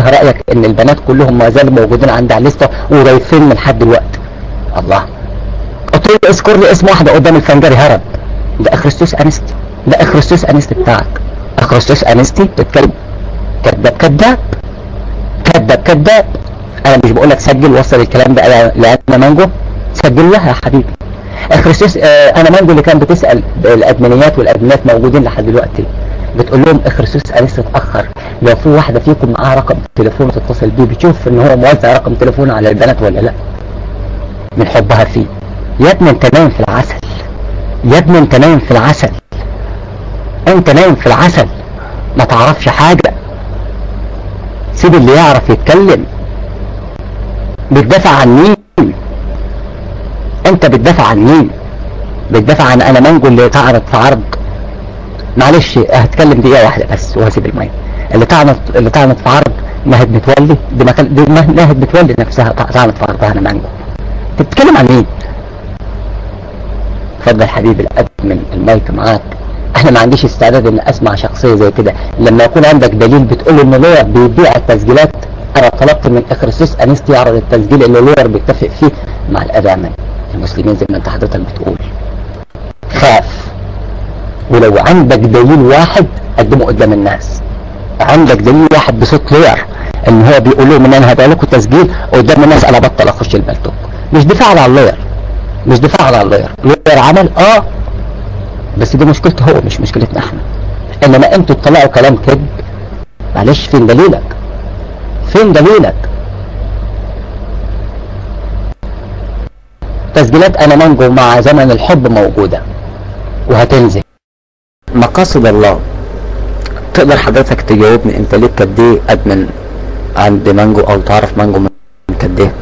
ايه رايك ان البنات كلهم ما زالوا موجودين عندي على الليسته وضايفين لحد دلوقتي؟ الله. قلت له اذكر لي اسم واحده قدام الفنجري هرب. ده اخرستوس انستي، ده اخرستوس انستي بتاعك. اخرستوس انستي بتتكلم؟ كذاب كذاب كذاب كذاب. انا مش بقول لك سجل وصل الكلام ده لانا مانجو، سجل لها يا حبيبي. اخرستوس انا مانجو اللي كان بتسال الادمنيات والادمنات موجودين لحد دلوقتي، بتقول لهم اخرستوس انستي اتاخر، لو في واحده فيكم معاها رقم تليفونه تتصل بيه بتشوف ان هو موزع رقم تليفونه على البنات ولا لا، من حبها فيه. يا ابني انت نايم في العسل، يا ابني انت نايم في العسل، انت نايم في العسل، ما تعرفش حاجة. سيب اللي يعرف يتكلم. بتدافع عن مين؟ انت بتدافع عن مين؟ بتدافع عن انا مانجو اللي تعرض في عرض؟ معلش هتكلم دقيقة واحدة بس وهسيب المايك. اللي تعرض في عرض ناهد متولي، دي ناهد متولي نفسها تعرض في عرضها انا مانجو. تتكلم عن مين؟ اتفضل حبيبي الادمن المايك معاك. احنا ما عنديش استعداد ان اسمع شخصيه زي كده. لما يكون عندك دليل بتقول ان لوير بيبيع التسجيلات، انا طلبت من اخرستوس انستي يعرض التسجيل اللي لوير بيتفق فيه مع الادامن المسلمين زي ما انت حضرتك بتقول. خاف، ولو عندك دليل واحد قدمه قدام الناس. عندك دليل واحد بصوت لوير ان هو بيقول لهم ان انا هبيع لكم تسجيل قدام الناس، انا بطل اخش البلتوك. مش دفاع على اللوير، مش دفاع على اللوير. لوير عمل بس دي مشكلته هو مش مشكلتنا احنا. انما انتوا تطلعوا كلام كذب. معلش فين دليلك؟ فين دليلك؟ تسجيلات انا مانجو مع زمن الحب موجودة وهتنزل. مقاصد الله. تقدر حضرتك تجاوبني انت ليه قد ايه ادمن عند مانجو او تعرف مانجو من قد ايه؟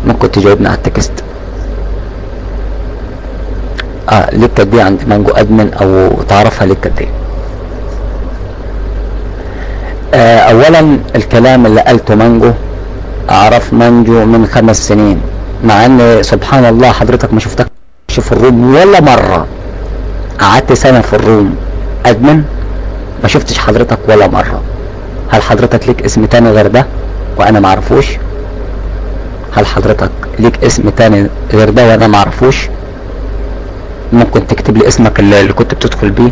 ممكن تجاوبني على التكست. ليه قد ايه عند مانجو ادمن او تعرفها ليه قد ايه؟ اولا الكلام اللي قالته مانجو، اعرف مانجو من 5 سنين، مع ان سبحان الله حضرتك ما شفتكش في الروم ولا مرة. قعدت سنة في الروم ادمن ما شفتش حضرتك ولا مرة. هل حضرتك ليك اسم تاني غير ده وانا ما اعرفوش؟ هل حضرتك ليك اسم تاني غير ده وانا ما اعرفوش؟ ممكن تكتب لي اسمك اللي كنت بتدخل بيه؟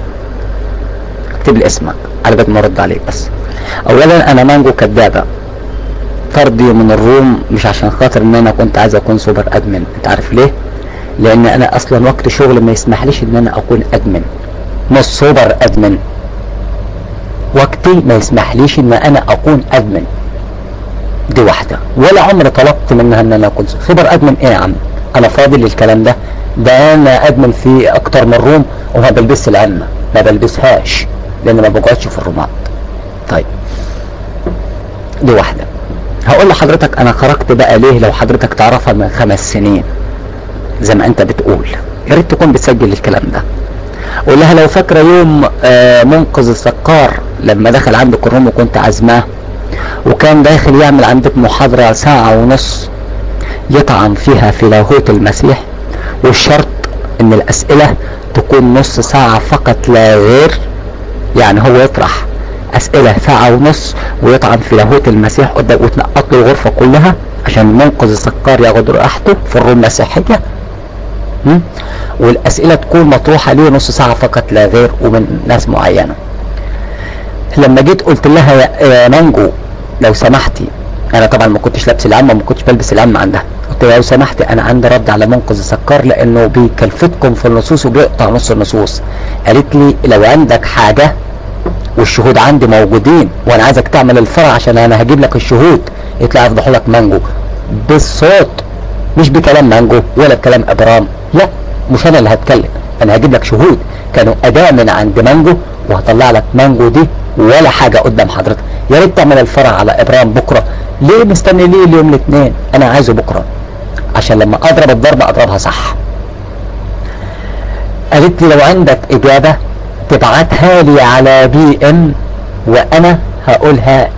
اكتب لي اسمك على بال ما ارد عليك. بس اولا انا مانجو كدابة. طردي من الروم مش عشان خاطر ان انا كنت عايز اكون سوبر ادمن. انت عارف ليه؟ لان انا اصلا وقت شغل ما يسمحليش ان انا اكون ادمن، مش سوبر ادمن. وقتي ما يسمحليش ان انا اكون ادمن. دي واحدة. ولا عمري طلبت منها ان انا اكون سوبر ادمن. ايه يا عم، انا فاضي للكلام ده. ده انا ادمن في اكتر من روم وما بلبس العمة، ما بلبسهاش لان ما بقعدش في الرومات. طيب دي واحدة. هقول لحضرتك انا خرجت بقى ليه لو حضرتك تعرفها من 5 سنين زي ما انت بتقول. يا ريت تكون بتسجل الكلام ده. قول لها لو فاكرة يوم منقذ السكار لما دخل عندك الروم وكنت عازماه، وكان داخل يعمل عندك محاضرة 1.5 ساعة يطعن فيها في لاهوت المسيح، والشرط ان الاسئلة تكون نص ساعة فقط لا غير. يعني هو يطرح اسئلة 1.5 ساعة ويطعن في لاهوت المسيح قدام وتنقط له الغرفة كلها عشان منقذ السكار ياخد راحته في الروم المسيحية. والاسئلة تكون مطروحة ليه نص ساعة فقط لا غير ومن ناس معينة. لما جيت قلت لها يا مانجو لو سمحتي، انا طبعا ما كنتش لابس العمة، ما كنتش بلبس العمة عندها، قلت لها لو سمحتي انا عندي رد على منقذ السكار لانه بيكلفتكم في النصوص وبيقطع نص النصوص. قالت لي لو عندك حاجة والشهود عندي موجودين وانا عايزك تعمل الفرع عشان انا هجيب لك الشهود، يطلع يفضحوا لك مانجو بالصوت، مش بكلام مانجو ولا بكلام ابرام. لا مش انا اللي هتكلم، انا هجيب لك شهود كانوا اداة من عند مانجو وهطلع لك مانجو دي ولا حاجة قدام حضرتك. يا ريت تعمل الفرع على ابرام بكرة. ليه مستني ليه اليوم الاثنين؟ انا عايزه بكرة عشان لما اضرب الضربة اضربها صح. قالت لي لو عندك اجابة تبعتها لي على BM وانا هقولها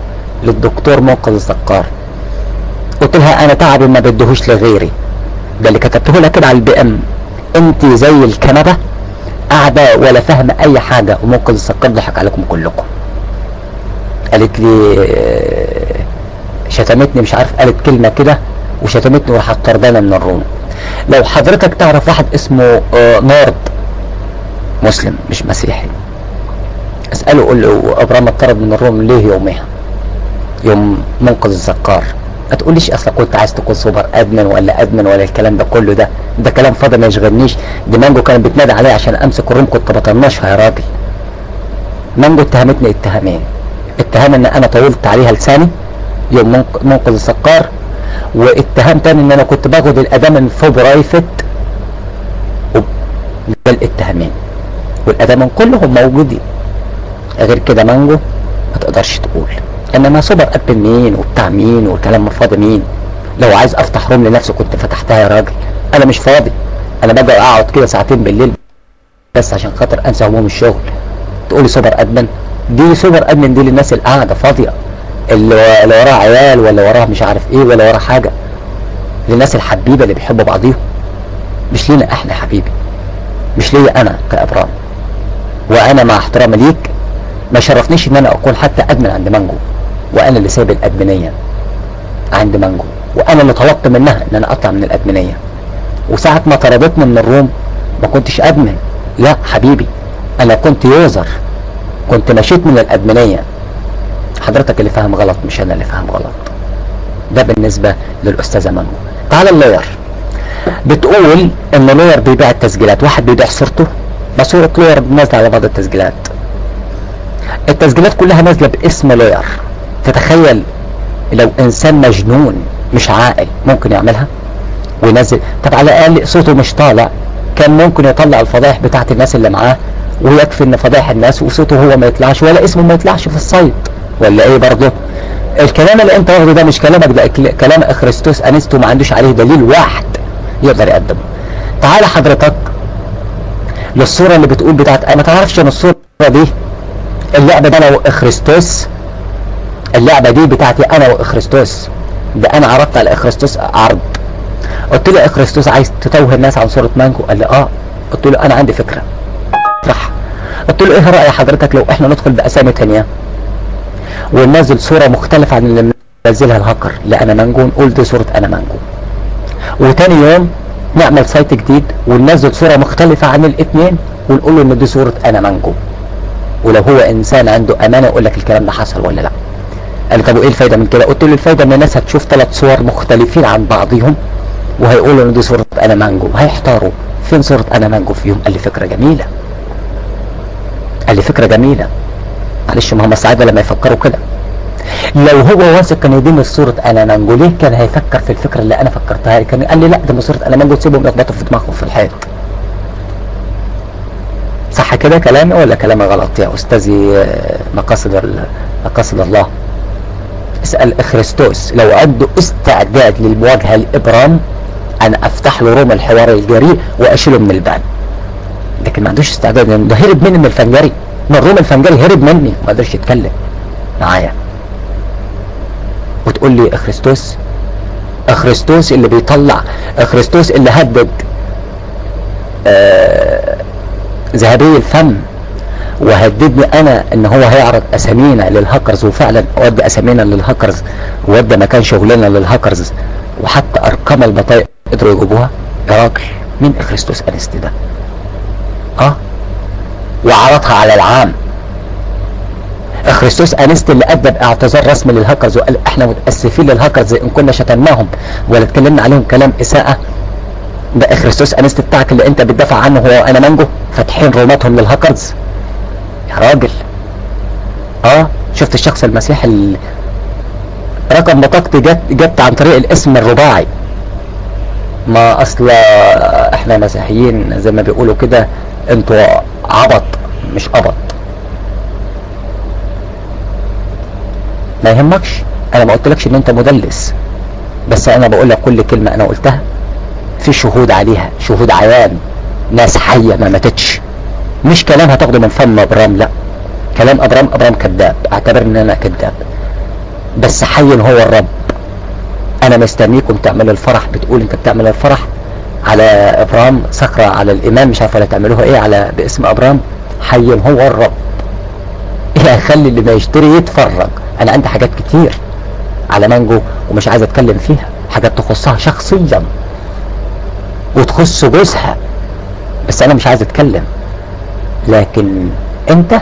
للدكتور منقذ السكار. قلت لها انا تعبي ما بدهوش لغيري، ده اللي كتبته لها كده على الBM. انت زي الكنبة قاعدة ولا فاهمة اي حاجة ومنقذ السكار ضحك عليكم كلكم. قالت لي شتمتني مش عارف قالت كلمة كده وشتمتني وراحت طردانة من الروم. لو حضرتك تعرف واحد اسمه نارد، مسلم مش مسيحي، اسأله قول له ابراهيم اتطرد من الروم ليه يومها، يوم منقذ الزكار. ما تقوليش اصلا كنت عايز تكون سوبر ادمن ولا ادمن ولا الكلام ده كله، ده كلام فاضي ما يشغلنيش. دي مانجو كانت بتنادي عليا عشان امسك الروم كنت بطنشها يا راجل. مانجو اتهمتني اتهامين، اتهام ان انا طولت عليها لساني يوم منقذ الزكار، واتهام تاني ان انا كنت باخد الادام في برايفت. ده الاتهامين والادام كلهم موجودين. غير كده مانجو ما تقدرش تقول. انما سوبر ادمن مين وبتاع مين والكلام فاضي مين؟ لو عايز افتح روم لنفسي كنت فتحتها يا راجل. انا مش فاضي، انا باجي اقعد كده ساعتين بالليل بس عشان خاطر انسى هموم الشغل. تقولي سوبر ادمن؟ دي سوبر ادمن دي للناس اللي قاعده فاضيه، اللي وراها عيال ولا وراها مش عارف ايه ولا وراها حاجه، للناس الحبيبه اللي بيحبوا بعضيهم، مش لينا احنا حبيبي، مش ليا انا كابرام. وانا مع احترامي ليك ما شرفنيش ان انا اكون حتى ادمن عند مانجو، وانا اللي سايب الادمنيه عند مانجو، وانا اللي طلبت منها ان انا اطلع من الادمنيه. وساعه ما طردتني من الروم ما كنتش ادمن، لا حبيبي، انا كنت يوزر، كنت مشيت من الادمنيه. حضرتك اللي فاهم غلط مش انا اللي فاهم غلط. ده بالنسبه للاستاذه مانجو. تعال اللوير. بتقول ان لوير بيبيع التسجيلات، واحد بيبيع صورته، بس صوره لوير نازله على بعض التسجيلات. التسجيلات كلها نازله باسم لوير. تتخيل لو انسان مجنون مش عاقل ممكن يعملها وينزل؟ طب على الاقل صوته مش طالع، كان ممكن يطلع الفضائح بتاعت الناس اللي معاه، ويكفي ان فضائح الناس وصوته هو ما يطلعش ولا اسمه ما يطلعش في السايت ولا ايه برضه؟ الكلام اللي انت واخده ده مش كلامك، ده كلام اخرستوس انستو ما عندوش عليه دليل واحد يقدر يقدمه. تعال حضرتك للصوره اللي بتقول بتاعت، انا ما تعرفش ان الصوره دي اللعبه ده انا واخرستوس، اللعبه دي بتاعتي انا واخرستوس، ده انا عرضت على اخرستوس عرض. قلت له اخرستوس عايز تتوه الناس عن صوره مانجو؟ قال لي اه. قلت له انا عندي فكره. راح قلت له ايه راي حضرتك لو احنا ندخل باسامي ثانيه وننزل صوره مختلفه عن اللي منزلها الهاكر لانا مانجو، ونقول دي صوره انا مانجو، وتاني يوم نعمل سايت جديد وننزل صوره مختلفه عن الاثنين ونقول له ان دي صوره انا مانجو، ولو هو انسان عنده امانه يقول لك الكلام ده حصل ولا لا. قال لي طب وايه الفايده من كده؟ قلت له الفايده ان الناس هتشوف 3 صور مختلفين عن بعضهم وهيقولوا ان دي صوره انا مانجو، هيحتاروا فين صوره انا مانجو فيهم. قال لي فكره جميله، قال لي فكره جميله. معلش ما هم السعاده لما يفكروا كده. لو هو واثق كان يديني صوره انا مانجو ليه كان هيفكر في الفكره اللي انا فكرتها؟ كان قال لي لا ده صوره انا مانجو تسيبهم يخبطوا في دماغهم في الحيط. صح كده كلامي ولا كلامي غلط يا استاذي مقاصد الله؟ اسال اخرستوس لو عنده استعداد للمواجهه لابرام انا افتح له روم الحوار الجريء واشيله من الباب، لكن ما عندوش استعداد لانه ده هرب مني من الفنجري، من روم الفنجري هرب مني ما قدرش يتكلم معايا. وتقول لي اخرستوس اللي بيطلع، اخرستوس اللي هدد ذهبي الفم وهددني انا ان هو هيعرض اسامينا للهاكرز، وفعلا ودى اسامينا للهاكرز وودى مكان شغلنا للهاكرز، وحتى ارقام البطايق قدروا يجيبوها. يا راجل مين اخرستوس انستي ده؟ وعرضها على العام. اخرستوس انستي اللي ادى باعتذار رسمي للهاكرز وقال احنا متاسفين للهاكرز ان كنا شتمناهم ولا اتكلمنا عليهم كلام اساءه. ده اخرستوس انستي بتاعك اللي انت بتدافع عنه هو انا مانجو فاتحين روماتهم للهاكرز يا راجل. شفت الشخص المسيحي اللي رقم بطاقتي جت عن طريق الاسم الرباعي. ما اصل احنا مسيحيين زي ما بيقولوا كده، انتوا عبط مش قبط. ما يهمكش، انا ما قلتلكش ان انت مدلس، بس انا بقول لك كل كلمه انا قلتها في شهود عليها، شهود عيان، ناس حيه ما ماتتش، مش كلام هتاخده من فم ابرام، لا كلام ابرام كذاب، اعتبر ان انا كذاب، بس حي هو الرب. انا مستنيكم تعملوا الفرح، بتقول انت بتعمل الفرح على ابرام، صخره على الامام، مش عارف ولا تعملوها ايه على باسم ابرام. حي هو الرب. ايه هيخلي اللي ما يشتري يتفرج؟ انا عندي حاجات كتير على مانجو ومش عايز اتكلم فيها، حاجات تخصها شخصيا وتخص جوزها، بس انا مش عايز اتكلم. لكن انت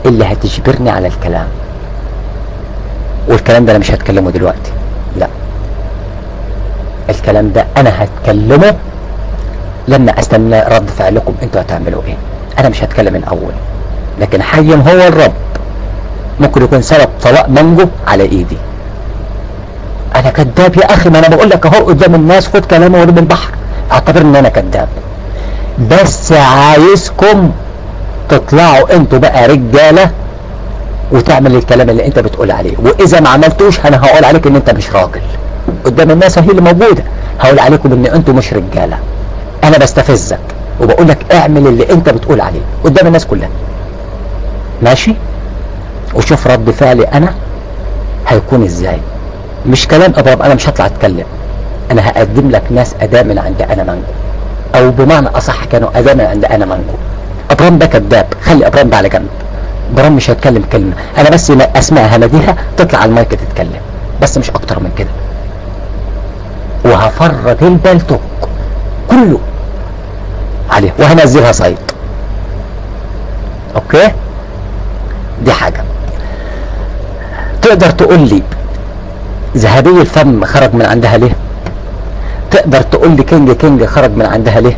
اللي هتجبرني على الكلام، والكلام ده انا مش هتكلمه دلوقتي، لا، الكلام ده انا هتكلمه لما استنى رد فعلكم انتوا هتعملوا ايه. انا مش هتكلم الاول. لكن حي هو الرب، ممكن يكون سبب طلاق مانجو على ايدي. انا كذاب يا اخي، ما انا بقول لك اهو قدام الناس، خد كلامي ورد البحر، اعتبر ان انا كذاب. بس عايزكم تطلعوا انتوا بقى رجاله وتعمل الكلام اللي انت بتقول عليه، واذا ما عملتوش انا هقول عليك ان انت مش راجل قدام الناس هي اللي موجوده. هقول عليكم ان انتوا مش رجاله. انا بستفزك وبقول لك اعمل اللي انت بتقول عليه قدام الناس كلها، ماشي؟ وشوف رد فعلي انا هيكون ازاي. مش كلام ابرام، انا مش هطلع اتكلم، انا هقدم لك ناس اداة من عند انا مانجو، او بمعنى اصح كانوا اداة من عند انا مانجو. ابرام ده كذاب، خلي ابرام ده على جنب. ابرام مش هتكلم كلمه، انا بس اسمع همديها تطلع على المايك تتكلم، بس مش اكتر من كده. وهفرج البلتوك كله عليه وهنزلها صيد. اوكي؟ دي حاجه. تقدر تقول لي ذهبي الفم خرج من عندها ليه؟ تقدر تقول لي كينج خرج من عندها ليه؟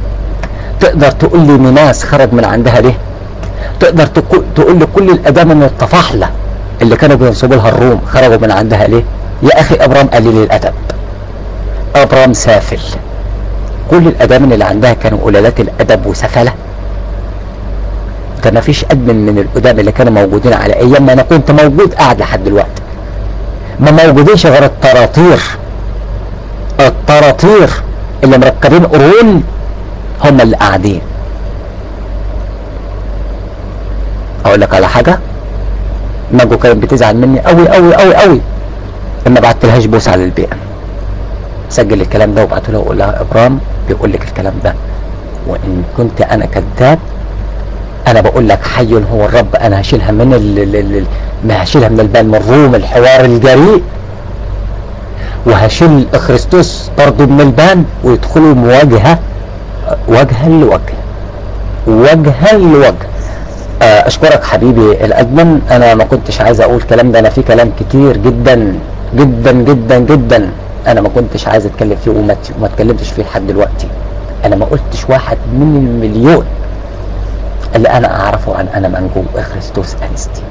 تقدر تقول لي ميناس خرج من عندها ليه؟ تقدر تقول لي كل الادام الطفاحله اللي كانوا بينسبوا لها الروم خرجوا من عندها ليه؟ يا اخي ابرام قليل الادب، ابرام سافل. كل الادام اللي عندها كانوا قلالات الادب وسفله. ده ما فيش ادمن من القدام اللي كانوا موجودين على ايام ما انا كنت موجود قاعد لحد دلوقتي. ما موجودينش غير الطراطير اللي مركبين قرون هم اللي قاعدين. اقول لك على حاجه، ماجو كانت بتزعل مني قوي قوي قوي قوي لما بعت لهاش بوس على البي ام. سجل الكلام ده وبعته لها وقول لها ابرام بيقول لك الكلام ده، وان كنت انا كذاب انا بقول لك حي هو الرب، انا هشيلها من ما هشيلها من البال من الروم الحوار الجريء، وهشيل اخريستوس برضه من البان ويدخلوا مواجهه وجها لوجه. اشكرك حبيبي الادمن. انا ما كنتش عايز اقول الكلام ده، انا في كلام كتير جدا جدا جدا جدا انا ما كنتش عايز اتكلم فيه وما اتكلمتش فيه لحد دلوقتي. انا ما قلتش واحد من المليون اللي انا اعرفه عن انا مانجو اخريستوس انستي.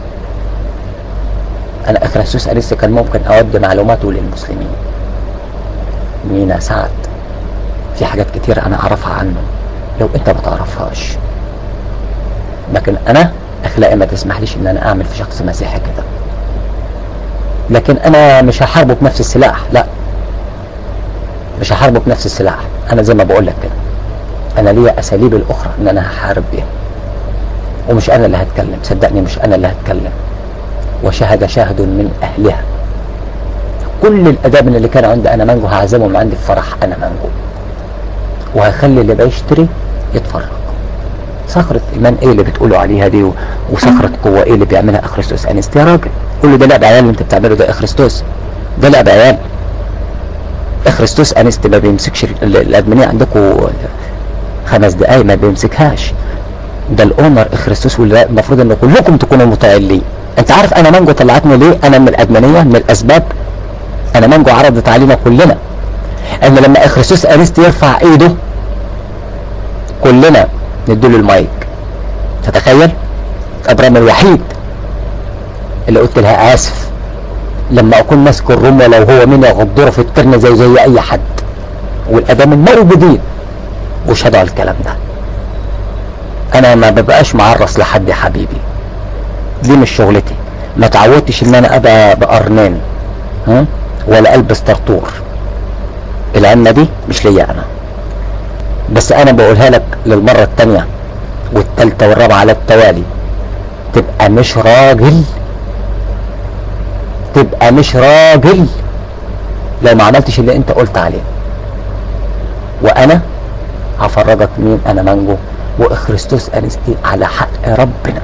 انا اخريستوس انستي كان ممكن اودي معلوماته للمسلمين. مينا سعد في حاجات كتير انا اعرفها عنه لو انت ما تعرفهاش، لكن انا اخلاقي ما تسمحليش ان انا اعمل في شخص مسيحي كده. لكن انا مش هحاربه بنفس السلاح، لا مش هحاربه بنفس السلاح. انا زي ما بقول لك كده، انا ليا اساليب الاخرى ان انا هحارب بيها، ومش انا اللي هتكلم، صدقني مش انا اللي هتكلم. وشهد شاهد من اهلها. كل الاداب اللي كانوا عند انا مانجو هعزمهم عندي في فرح انا مانجو، وهخلي اللي بيشتري يتفرج. صخرة ايمان ايه اللي بتقولوا عليها دي، وصخرة قوة ايه اللي بيعملها اخريستوس انستي؟ يا راجل كل ده لعب عيال اللي انت بتعمله ده. اخريستوس ده لعب عيال. اخريستوس انستي ما بيمسكش الادمنية عندكم 5 دقايق، ما بيمسكهاش. ده الاونر اخريستوس، واللي المفروض ان كلكم تكونوا مطيعين ليه. انت عارف انا مانجو طلعتني ليه؟ انا من الادمنية من الاسباب. انا مانجو عرضت علينا كلنا ان لما اخريستوس انستي يرفع ايده كلنا نديله المايك. تتخيل؟ ابرام الوحيد اللي قلت لها اسف لما اكون ماسك الروم ولو هو مني غدوره في الترن زي اي حد، والادام الموجودين وشهدوا على الكلام ده. انا ما ببقاش معرص لحد يا حبيبي، دي مش شغلتي. ما تعودتش ان انا ابقى بقرنين ولا البس طرطور. العمه دي مش ليا انا، بس انا بقولها لك للمره الثانيه والثالثه والرابعه على التوالي. تبقى مش راجل لو ما عملتش اللي انت قلت عليه. وانا هفرجك مين انا مانجو واخريستوس انستي على حق ربنا.